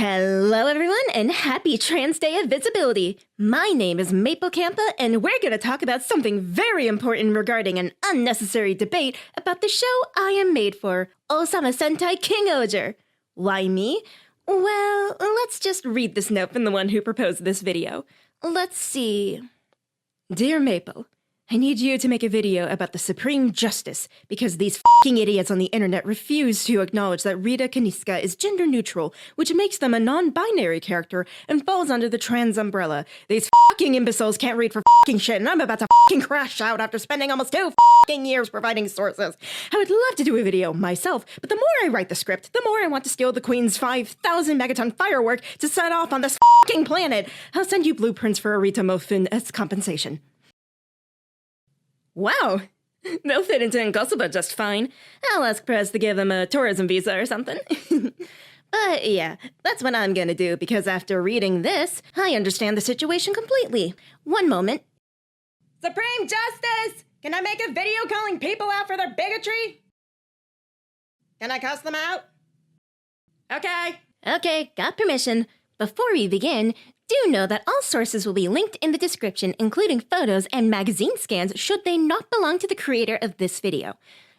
Hello everyone and happy Trans Day of Visibility! My name is Maple Campa and we're going to talk about something very important regarding an unnecessary debate about the show I am made for, Osama Sentai KingOhger. Why me? Well, let's just read this note from the one who proposed this video. Let's see. Dear Maple, I need you to make a video about the Supreme Justice because these f***ing idiots on the internet refuse to acknowledge that Rita Kaniska is gender neutral, which makes them a non-binary character and falls under the trans umbrella. These f***ing imbeciles can't read for f***ing shit and I'm about to f***ing crash out after spending almost 2 f***ing years providing sources. I would love to do a video myself, but the more I write the script, the more I want to steal the Queen's 5,000 megaton firework to set off on this f***ing planet. I'll send you blueprints for a Rita Mofin as compensation. Wow, they'll fit into Ngosuba just fine. I'll ask Prez to give them a tourism visa or something. But yeah, that's what I'm gonna do because after reading this, I understand the situation completely. One moment. Supreme Justice! Can I make a video calling people out for their bigotry? Can I cuss them out? Okay, got permission. Before we begin, do know that all sources will be linked in the description, including photos and magazine scans should they not belong to the creator of this video.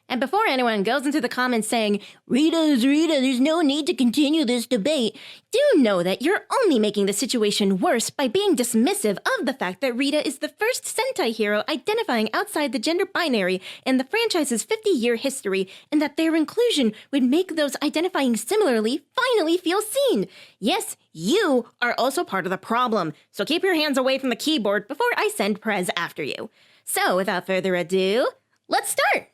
And before anyone goes into the comments saying, Rita is Rita, there's no need to continue this debate, do know that you're only making the situation worse by being dismissive of the fact that Rita is the first Sentai hero identifying outside the gender binary in the franchise's 50-year history, and that their inclusion would make those identifying similarly finally feel seen. Yes, you are also part of the problem, so keep your hands away from the keyboard before I send Prez after you. So without further ado, let's start!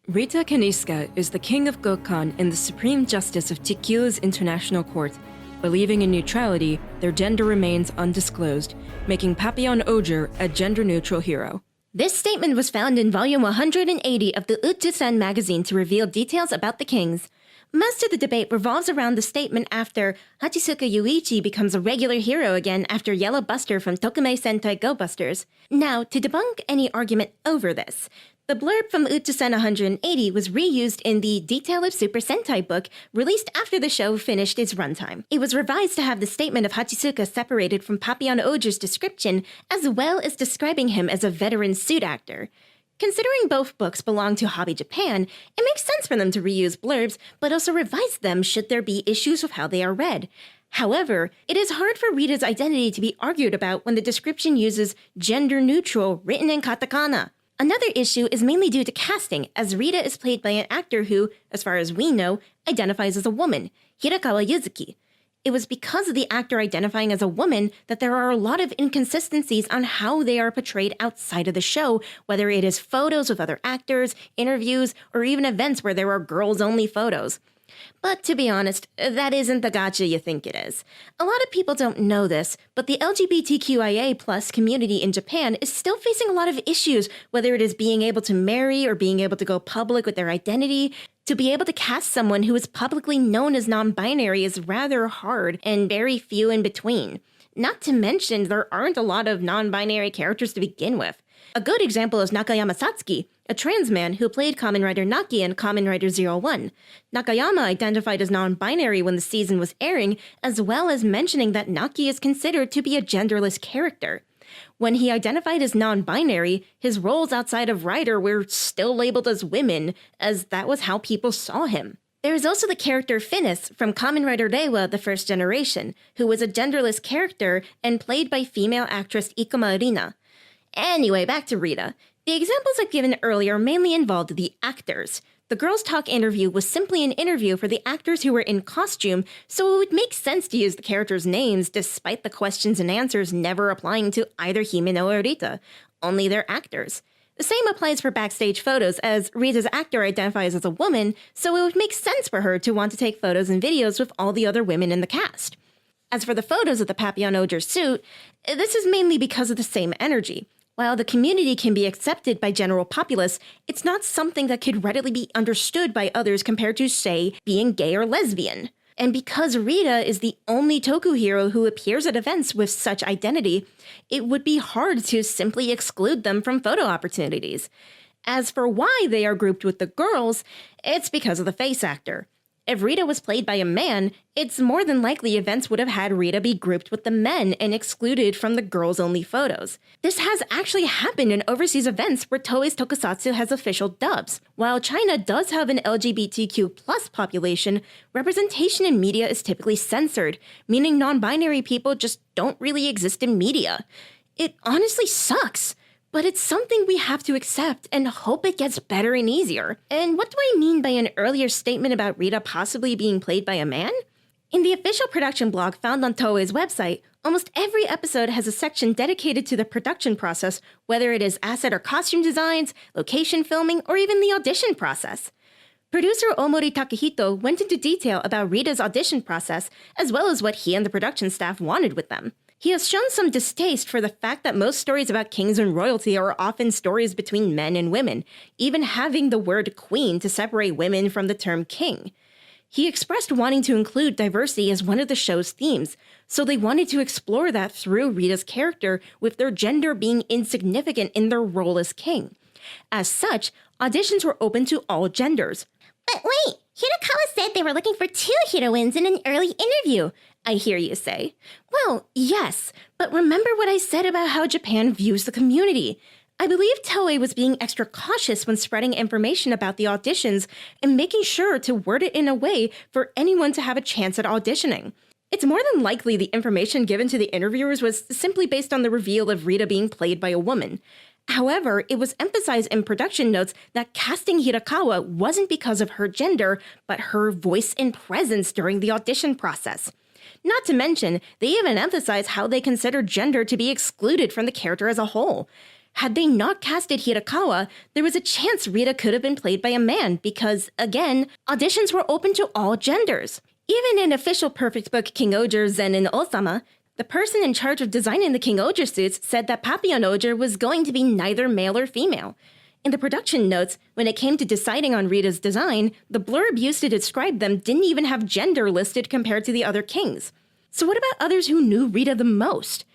Rita Kaniska is the king of Gokkan and the Supreme Justice of TQ's International Court. Believing in neutrality, their gender remains undisclosed, making Papillon Ohger a gender-neutral hero. This statement was found in volume 180 of the Utsusan magazine to reveal details about the kings. Most of the debate revolves around the statement after Hachisuka Yuichi becomes a regular hero again after Yellow Buster from Tokume Sentai Go Busters. Now, to debunk any argument over this, the blurb from Utsusan 180 was reused in the Detail of Super Sentai book, released after the show finished its runtime. It was revised to have the statement of Hachisuka separated from Papillon Ohger's description, as well as describing him as a veteran suit actor. Considering both books belong to Hobby Japan, it makes sense for them to reuse blurbs, but also revise them should there be issues with how they are read. However, it is hard for Rita's identity to be argued about when the description uses gender-neutral written in katakana. Another issue is mainly due to casting, as Rita is played by an actor who, as far as we know, identifies as a woman, Hirakawa Yuzuki. It was because of the actor identifying as a woman that there are a lot of inconsistencies on how they are portrayed outside of the show, whether it is photos with other actors, interviews, or even events where there are girls-only photos. But to be honest, that isn't the gotcha you think it is. A lot of people don't know this, but the LGBTQIA+ community in Japan is still facing a lot of issues, whether it is being able to marry or being able to go public with their identity. To be able to cast someone who is publicly known as non-binary is rather hard, and very few in between. Not to mention, there aren't a lot of non-binary characters to begin with. A good example is Nakayama Satsuki, a trans man who played Kamen Rider Naki in Kamen Rider 01. Nakayama identified as non-binary when the season was airing, as well as mentioning that Naki is considered to be a genderless character. When he identified as non-binary, his roles outside of Rider were still labeled as women, as that was how people saw him. There is also the character Finis from Kamen Rider Reiwa the First Generation, who was a genderless character and played by female actress Ikuma Rina. Anyway, back to Rita. The examples I've given earlier mainly involved the actors. The Girls Talk interview was simply an interview for the actors who were in costume, so it would make sense to use the characters' names despite the questions and answers never applying to either Himeno or Rita, only their actors. The same applies for backstage photos, as Rita's actor identifies as a woman, so it would make sense for her to want to take photos and videos with all the other women in the cast. As for the photos of the Papillon Ohger suit, this is mainly because of the same energy. While the community can be accepted by general populace, it's not something that could readily be understood by others compared to, say, being gay or lesbian. And because Rita is the only Toku hero who appears at events with such identity, it would be hard to simply exclude them from photo opportunities. As for why they are grouped with the girls, it's because of the face actor. If Rita was played by a man, it's more than likely events would have had Rita be grouped with the men and excluded from the girls-only photos. This has actually happened in overseas events where Toei's tokusatsu has official dubs. While China does have an LGBTQ+ population, representation in media is typically censored, meaning non-binary people just don't really exist in media. It honestly sucks. But it's something we have to accept and hope it gets better and easier. And what do I mean by an earlier statement about Rita possibly being played by a man? In the official production blog found on Toei's website, almost every episode has a section dedicated to the production process, whether it is asset or costume designs, location filming, or even the audition process. Producer Omori Takahito went into detail about Rita's audition process, as well as what he and the production staff wanted with them. He has shown some distaste for the fact that most stories about kings and royalty are often stories between men and women, even having the word queen to separate women from the term king. He expressed wanting to include diversity as one of the show's themes, so they wanted to explore that through Rita's character, with their gender being insignificant in their role as king. As such, auditions were open to all genders. But wait, Hirakawa said they were looking for 2 heroines in an early interview, I hear you say. Well, yes, but remember what I said about how Japan views the community. I believe Toei was being extra cautious when spreading information about the auditions and making sure to word it in a way for anyone to have a chance at auditioning. It's more than likely the information given to the interviewers was simply based on the reveal of Rita being played by a woman. However, it was emphasized in production notes that casting Hirakawa wasn't because of her gender, but her voice and presence during the audition process. Not to mention, they even emphasize how they consider gender to be excluded from the character as a whole. Had they not casted Hirakawa, there was a chance Rita could have been played by a man because, again, auditions were open to all genders. Even in official Perfect Book KingOhger Zenin Osama, the person in charge of designing the KingOhger suits said that Papillon Ohger was going to be neither male or female. In the production notes, when it came to deciding on Rita's design, the blurb used to describe them didn't even have gender listed compared to the other kings. So what about others who knew Rita the most?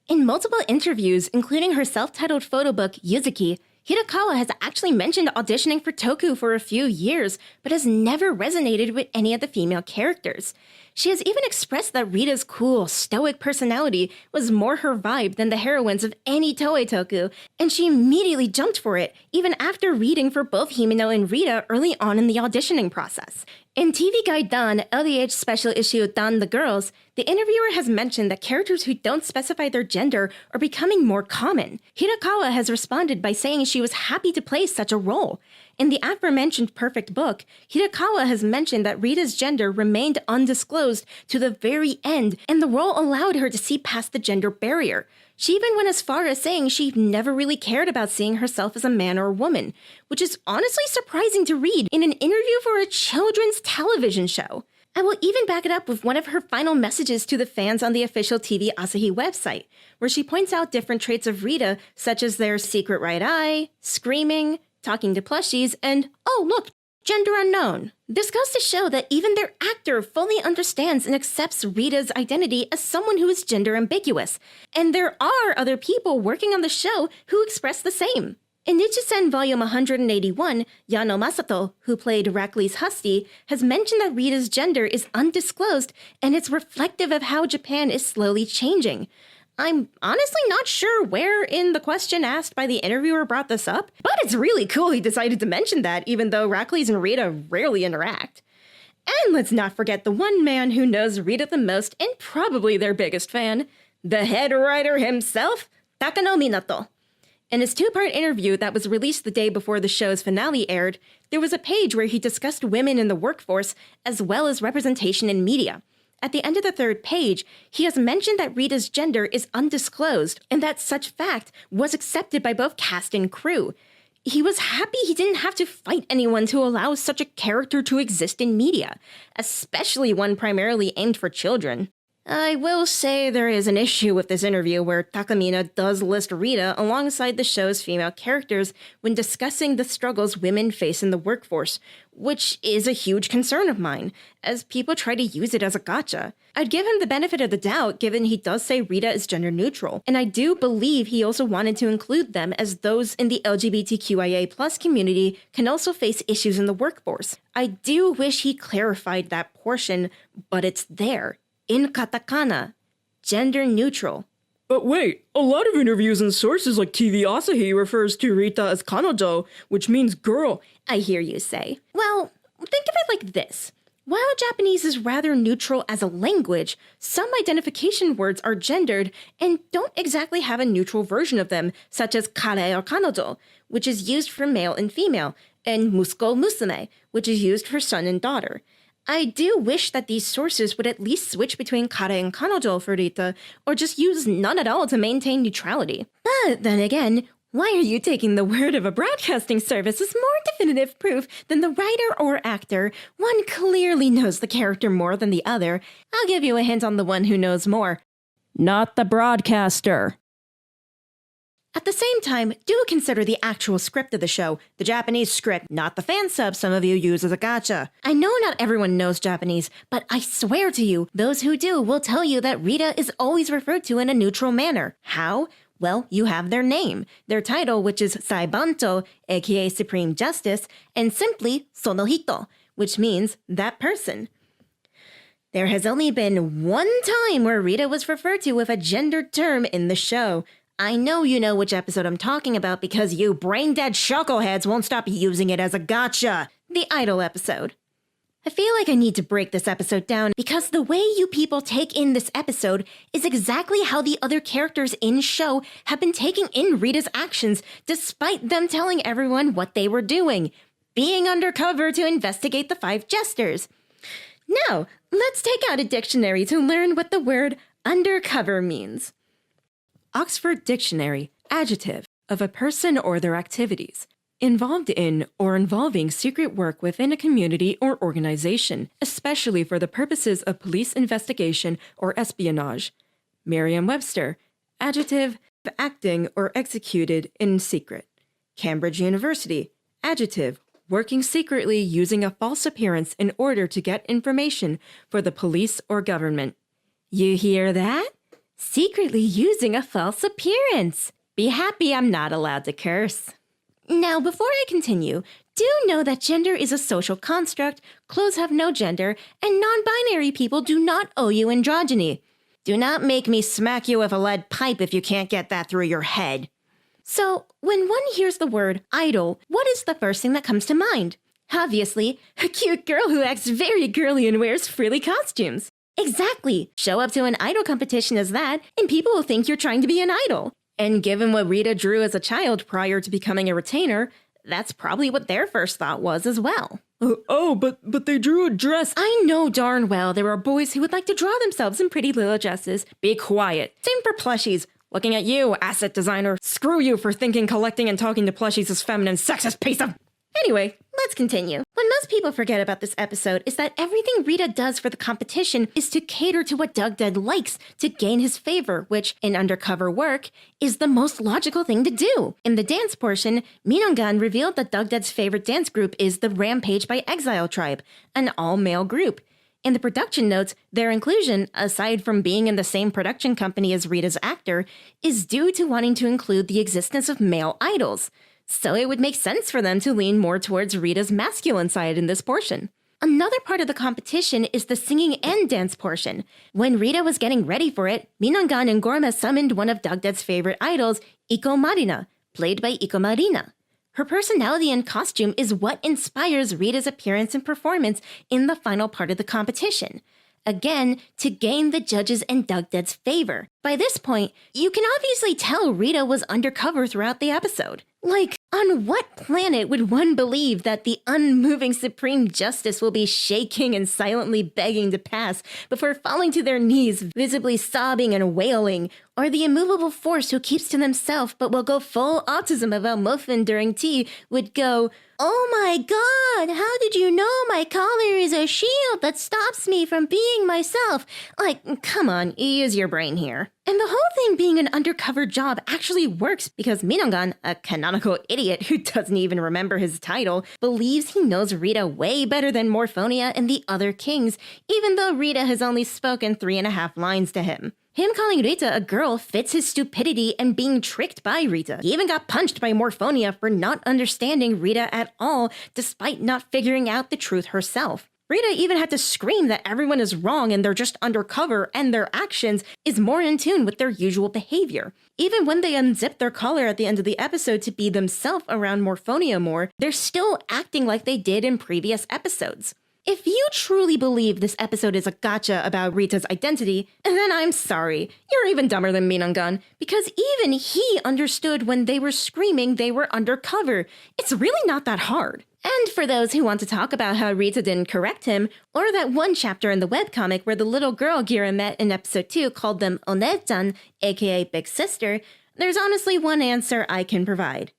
In multiple interviews, including her self-titled photo book, Yuzuki, Hirakawa has actually mentioned auditioning for Toku for a few years, but has never resonated with any of the female characters. She has even expressed that Rita's cool, stoic personality was more her vibe than the heroines of any Toei Toku, and she immediately jumped for it, even after reading for both Himeno and Rita early on in the auditioning process. In TV Guide Dan, LDH special issue Dan the Girls, the interviewer has mentioned that characters who don't specify their gender are becoming more common. Hirakawa has responded by saying she was happy to play such a role. In the aforementioned Perfect Book, Hirakawa has mentioned that Rita's gender remained undisclosed to the very end, and the role allowed her to see past the gender barrier. She even went as far as saying she never really cared about seeing herself as a man or a woman, which is honestly surprising to read in an interview for a children's television show. I will even back it up with one of her final messages to the fans on the official TV Asahi website, where she points out different traits of Rita, such as their secret right eye, screaming, talking to plushies, and, oh look, gender unknown. This goes to show that even their actor fully understands and accepts Rita's identity as someone who is gender ambiguous, and there are other people working on the show who express the same. In Nichisen Volume 181, Yano Masato, who played Rackley's Husty, has mentioned that Rita's gender is undisclosed, and it's reflective of how Japan is slowly changing. I'm honestly not sure where in the question asked by the interviewer brought this up, but it's really cool he decided to mention that, even though Rackley's and Rita rarely interact. And let's not forget the one man who knows Rita the most and probably their biggest fan, the head writer himself, Takano Minato. In his 2-part interview that was released the day before the show's finale aired, there was a page where he discussed women in the workforce as well as representation in media. At the end of the 3rd page, he has mentioned that Rita's gender is undisclosed and that such fact was accepted by both cast and crew. He was happy he didn't have to fight anyone to allow such a character to exist in media, especially one primarily aimed for children. I will say there is an issue with this interview where Takamina does list Rita alongside the show's female characters when discussing the struggles women face in the workforce, which is a huge concern of mine, as people try to use it as a gotcha. I'd give him the benefit of the doubt given he does say Rita is gender neutral, and I do believe he also wanted to include them as those in the LGBTQIA+ community can also face issues in the workforce. I do wish he clarified that portion, but it's there. In katakana, gender neutral. But wait, a lot of interviews and sources like TV Asahi refers to Rita as kanojo, which means girl. I hear you say. Well, think of it like this. While Japanese is rather neutral as a language, some identification words are gendered and don't exactly have a neutral version of them, such as kare or kanojo, which is used for male and female, and musuko musume, which is used for son and daughter. I do wish that these sources would at least switch between kare and kanojo for Rita, or just use none at all to maintain neutrality. But then again, why are you taking the word of a broadcasting service as more definitive proof than the writer or actor? One clearly knows the character more than the other. I'll give you a hint on the one who knows more. Not the broadcaster. At the same time, do consider the actual script of the show, the Japanese script, not the fan sub some of you use as a gotcha. I know not everyone knows Japanese, but I swear to you, those who do will tell you that Rita is always referred to in a neutral manner. How? Well, you have their name, their title, which is Saibanto, aka Supreme Justice, and simply Sonohito, which means that person. There has only been one time where Rita was referred to with a gendered term in the show. I know you know which episode I'm talking about because you brain-dead shuckleheads won't stop using it as a gotcha. The Idol episode. I feel like I need to break this episode down because the way you people take in this episode is exactly how the other characters in show have been taking in Rita's actions despite them telling everyone what they were doing, being undercover to investigate the 5 jesters. Now, let's take out a dictionary to learn what the word undercover means. Oxford Dictionary, adjective, of a person or their activities. Involved in or involving secret work within a community or organization, especially for the purposes of police investigation or espionage. Merriam-Webster, adjective, acting or executed in secret. Cambridge University, adjective, working secretly using a false appearance in order to get information for the police or government. You hear that? Secretly using a false appearance. Be happy I'm not allowed to curse. Now, before I continue, do know that gender is a social construct, clothes have no gender, and non-binary people do not owe you androgyny. Do not make me smack you with a lead pipe if you can't get that through your head. So, when one hears the word idol, what is the first thing that comes to mind? Obviously, a cute girl who acts very girly and wears frilly costumes. Exactly! Show up to an idol competition as that, and people will think you're trying to be an idol. And given what Rita drew as a child prior to becoming a retainer, that's probably what their first thought was as well. But they drew a dress. I know darn well there are boys who would like to draw themselves in pretty little dresses. Be quiet. Same for plushies. Looking at you, asset designer. Screw you for thinking collecting and talking to plushies is feminine, sexist piece of... Anyway, let's continue. What most people forget about this episode is that everything Rita does for the competition is to cater to what Doug Dead likes to gain his favor, which, in undercover work, is the most logical thing to do. In the dance portion, Minongan revealed that Doug Dead's favorite dance group is the Rampage by Exile Tribe, an all-male group. In the production notes, their inclusion, aside from being in the same production company as Rita's actor, is due to wanting to include the existence of male idols. So it would make sense for them to lean more towards Rita's masculine side in this portion. Another part of the competition is the singing and dance portion. When Rita was getting ready for it, Minongan and Gorma summoned one of Doug Dead's favorite idols, Iko Marina, played by Iko Marina. Her personality and costume is what inspires Rita's appearance and performance in the final part of the competition. Again, to gain the judges and Doug Dead's favor. By this point, you can obviously tell Rita was undercover throughout the episode. Like, on what planet would one believe that the unmoving Supreme Justice will be shaking and silently begging to pass before falling to their knees, visibly sobbing and wailing, or the immovable force who keeps to themselves but will go full autism about muffin during tea would go, "Oh my god, how did you know my collar is a shield that stops me from being myself?" Like, come on, use your brain here. And the whole thing being an undercover job actually works because Minongan, a canonical idiot who doesn't even remember his title, believes he knows Rita way better than Morphonia and the other kings, even though Rita has only spoken 3.5 lines to him. Him calling Rita a girl fits his stupidity and being tricked by Rita. He even got punched by Morphonia for not understanding Rita at all, despite not figuring out the truth herself. Rita even had to scream that everyone is wrong and they're just undercover and their actions is more in tune with their usual behavior. Even when they unzip their collar at the end of the episode to be themselves around Morphonia more, they're still acting like they did in previous episodes. If you truly believe this episode is a gotcha about Rita's identity, then I'm sorry. You're even dumber than Minongan, because even he understood when they were screaming they were undercover. It's really not that hard. And for those who want to talk about how Rita didn't correct him, or that one chapter in the webcomic where the little girl Gira met in episode 2 called them Onechan, aka Big Sister, there's honestly one answer I can provide.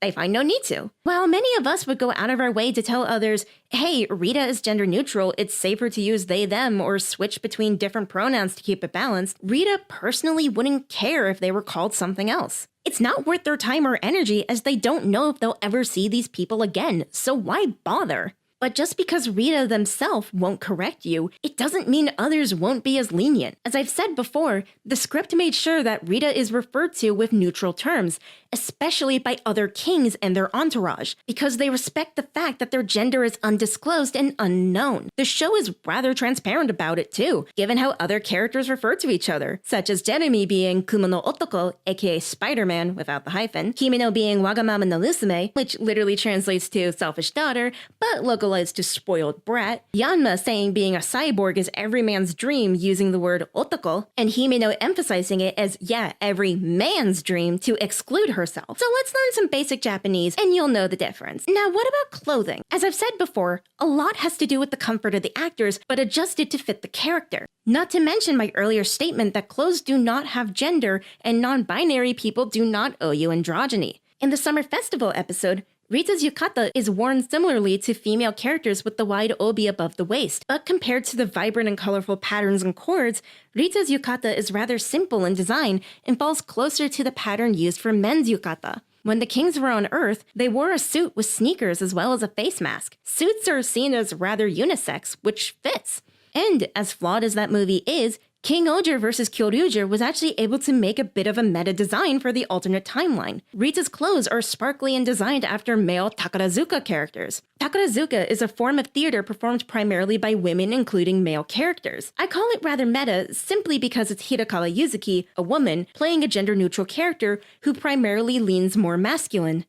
They find no need to. While many of us would go out of our way to tell others, hey, Rita is gender neutral, it's safer to use they, them, or switch between different pronouns to keep it balanced, Rita personally wouldn't care if they were called something else. It's not worth their time or energy as they don't know if they'll ever see these people again, so why bother? But just because Rita themselves won't correct you, it doesn't mean others won't be as lenient. As I've said before, the script made sure that Rita is referred to with neutral terms, especially by other kings and their entourage, because they respect the fact that their gender is undisclosed and unknown. The show is rather transparent about it too, given how other characters refer to each other, such as Jeremy being Kumo no Otoko, aka Spider-Man without the hyphen, Himeno being Wagamama no Musume, which literally translates to selfish daughter, but localized to spoiled brat, Yanma saying being a cyborg is every man's dream using the word otoko, and Himeno emphasizing it as, every man's dream to exclude herself. So let's learn some basic Japanese and you'll know the difference. Now, what about clothing? As I've said before, a lot has to do with the comfort of the actors, but adjusted to fit the character. Not to mention my earlier statement that clothes do not have gender and non-binary people do not owe you androgyny. In the Summer Festival episode, Rita's yukata is worn similarly to female characters with the wide obi above the waist, but compared to the vibrant and colorful patterns and cords, Rita's yukata is rather simple in design and falls closer to the pattern used for men's yukata. When the kings were on Earth, they wore a suit with sneakers as well as a face mask. Suits are seen as rather unisex, which fits. And as flawed as that movie is, KingOhger vs. KyoRyuger was actually able to make a bit of a meta design for the alternate timeline. Rita's clothes are sparkly and designed after male Takarazuka characters. Takarazuka is a form of theater performed primarily by women, including male characters. I call it rather meta simply because it's Hirakawa Yuzuki, a woman, playing a gender-neutral character who primarily leans more masculine.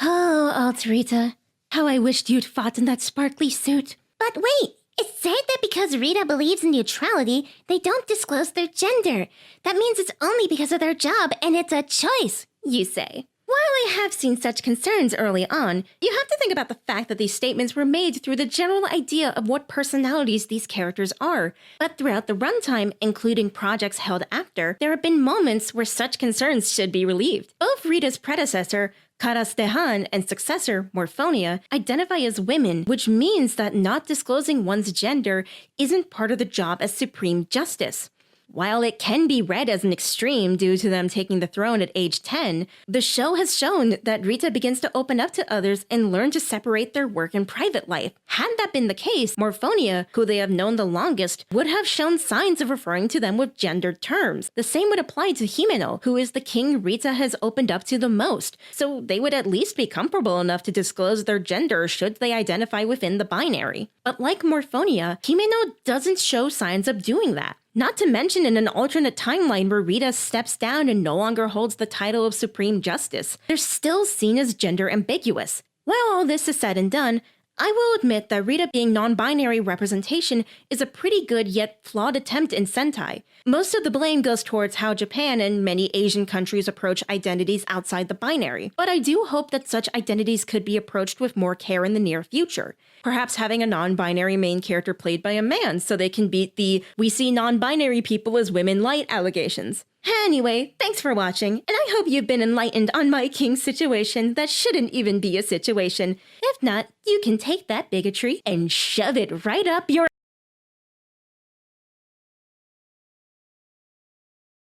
Oh, Alt Rita, how I wished you'd fought in that sparkly suit. But wait! It's said that because Rita believes in neutrality, they don't disclose their gender. That means it's only because of their job, and it's a choice, you say. While I have seen such concerns early on, you have to think about the fact that these statements were made through the general idea of what personalities these characters are. But throughout the runtime, including projects held after, there have been moments where such concerns should be relieved. Both Rita's predecessor, Karastehan, and successor, Morphonia, identify as women, which means that not disclosing one's gender isn't part of the job as Supreme Justice. While it can be read as an extreme due to them taking the throne at age 10, the show has shown that Rita begins to open up to others and learn to separate their work and private life. Had that been the case, Morphonia, who they have known the longest, would have shown signs of referring to them with gendered terms. The same would apply to Himeno, who is the king Rita has opened up to the most, so they would at least be comfortable enough to disclose their gender should they identify within the binary. But like Morphonia, Himeno doesn't show signs of doing that. Not to mention in an alternate timeline where Rita steps down and no longer holds the title of Supreme Justice, they're still seen as gender ambiguous. While all this is said and done, I will admit that Rita being non-binary representation is a pretty good yet flawed attempt in Sentai. Most of the blame goes towards how Japan and many Asian countries approach identities outside the binary, but I do hope that such identities could be approached with more care in the near future. Perhaps having a non-binary main character played by a man so they can beat the "we see non-binary people as women light" allegations. Anyway, thanks for watching, and I hope you've been enlightened on my king situation that shouldn't even be a situation. If not, you can take that bigotry and shove it right up your